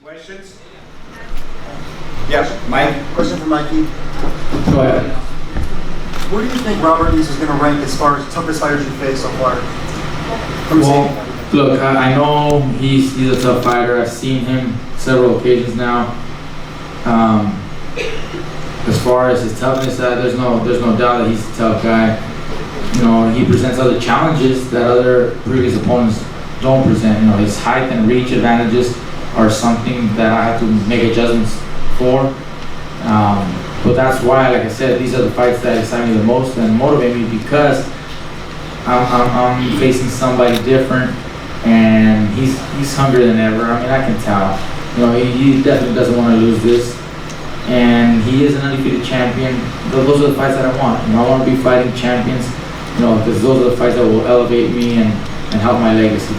Questions? Yeah, Mike. Question for Mikey. Go ahead. Where do you think Robert East is going to rank as far as toughest fighters you faced so far? Well, look, I know he's a tough fighter. I've seen him several occasions now. As far as his toughness, there's no doubt that he's a tough guy. You know, he presents other challenges that other previous opponents don't present. You know, his height and reach advantages are something that I have to make adjustments for. But that's why, like I said, these are the fights that excite me the most and motivate me, because I'm facing somebody different, and he's hungrier than ever. I mean, I can tell. You know, he definitely doesn't want to lose this, and he is an undefeated champion. Those are the fights that I want. You know, I want to be fighting champions. You know, because those are the fights that will elevate me and help my legacy.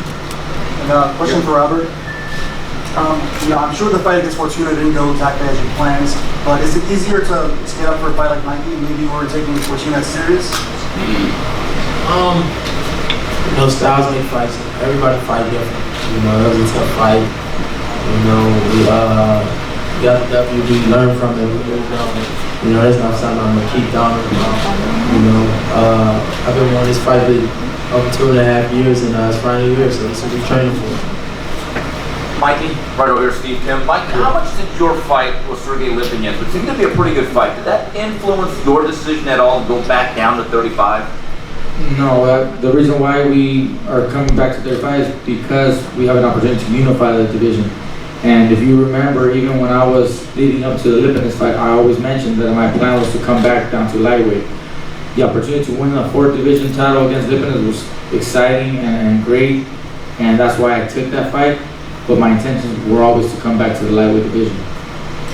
And question for Robert. You know, I'm sure the fight against Fortuna didn't go exactly as you planned, but is it easier to get up for a fight like Mikey? Maybe you were taking Fortuna serious? You know, styles make fights. Everybody fight different. You know, that was a tough fight. You know, we learn from it. You know, it's not something I'm gonna keep down. You know, I've been on this fight for over 2.5 years, and it's finally here, so this will be training for it. Mikey, right over here, Steve Kim. Mike, how much did your fight with Sergey Lipinets, which seemed to be a pretty good fight, did that influence your decision at all to go back down to 35? No, the reason why we are coming back to 35 is because we have an opportunity to unify the division. And if you remember, even when I was leading up to the Lipinets fight, I always mentioned that my plan was to come back down to lightweight. The opportunity to win a 4th division title against Lipinets was exciting and great, and that's why I took that fight. But my intentions were always to come back to the lightweight division.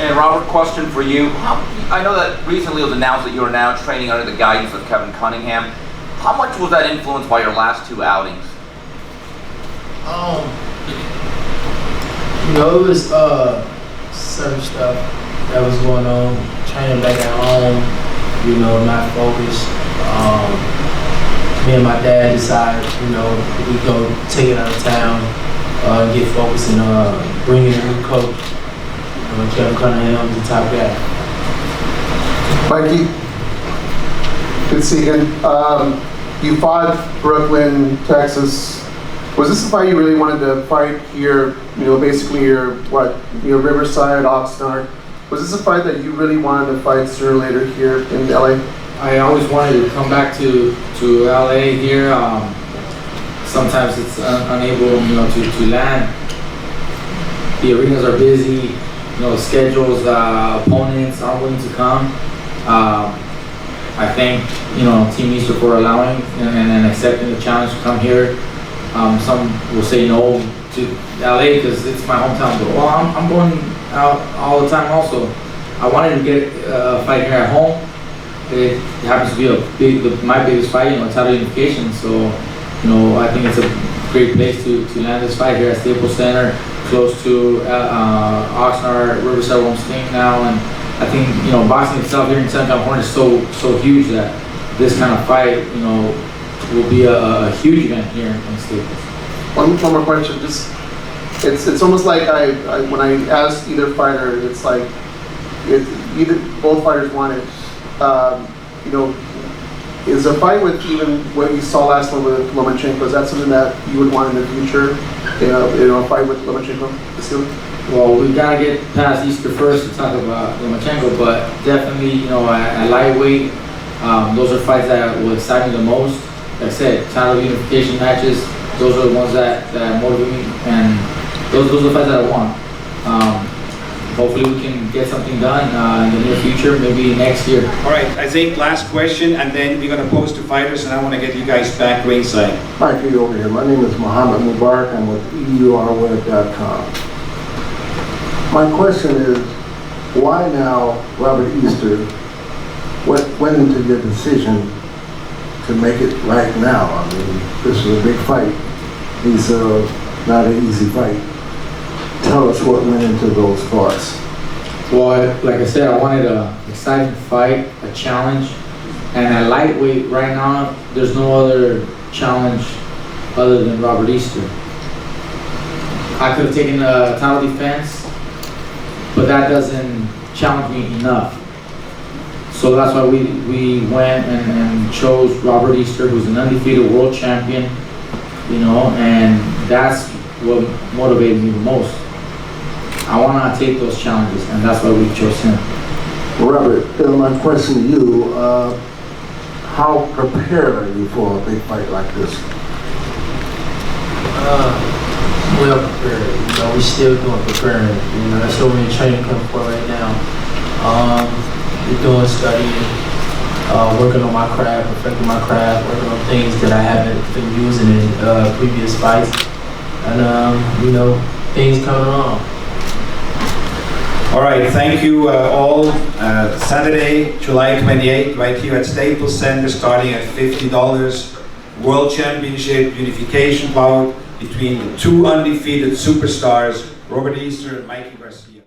And Robert, question for you. I know that recently it was announced that you are now training under the guidance of Kevin Cunningham. How much was that influenced by your last 2 outings? You know, it was certain stuff that was going on, training back at home, you know, not focused. Me and my dad decided, you know, we go take it out of town, get focused and bring in a new coach. Kevin Cunningham, the top guy. Mikey, good to see you. You fought Brooklyn, Texas. Was this a fight you really wanted to fight here? You know, basically your Riverside, Oxnard. Was this a fight that you really wanted to fight sooner or later here in LA? I always wanted to come back to LA here. Sometimes it's unable, you know, to land. The arenas are busy. You know, schedules, opponents aren't willing to come. I thank, you know, Team Easter for allowing and accepting the challenge to come here. Some will say no to LA because it's my hometown, but well, I'm going out all the time also. I wanted to get a fight here at home. It happens to be my biggest fight, you know, title unification. So, you know, I think it's a great place to land this fight here at Staples Center, close to Oxnard, Riverside, where I'm staying now. And I think, you know, boxing itself here in Southern California is so huge that this kind of fight, you know, will be a huge event here in Staples. One more question. It's almost like when I asked either fighter, it's like both fighters want it. You know, is a fight with even what you saw last one with Lomachenko, is that something that you would want in the future? You know, a fight with Lomachenko? Well, we've got to get past Easter first to talk about Lomachenko, but definitely, you know, at lightweight, those are fights that will excite me the most. Like I said, title unification matches, those are the ones that motivate me, and those are the fights that I want. Hopefully we can get something done in the near future, maybe next year. All right, I think last question, and then we're going to pose to fighters, and I want to get you guys back ringside. Mikey over here. My name is Muhammad Mubarak. I'm with EURweb.com. My question is, why now Robert Easter? What went into your decision to make it right now? I mean, this was a big fight. It's not an easy fight. Tell us what went into those thoughts. Well, like I said, I wanted an exciting fight, a challenge, and at lightweight right now, there's no other challenge other than Robert Easter. I could have taken a title defense but that doesn't challenge me enough. So that's why we went and chose Robert Easter, who's an undefeated world champion, you know, and that's what motivated me the most. I want to take those challenges, and that's why we chose him. Robert, my question to you, how prepared are you for a big fight like this? Well prepared. You know, we still doing preparing. You know, that's what we're in training camp for right now. We're doing studying, working on my craft, perfecting my craft, working on things that I haven't been using in previous fights, and you know, things coming along. All right, thank you all. Saturday, July 28th, right here at Staples Center, starting at $50. World Championship Unification bout between the two undefeated superstars, Robert Easter and Mikey Garcia.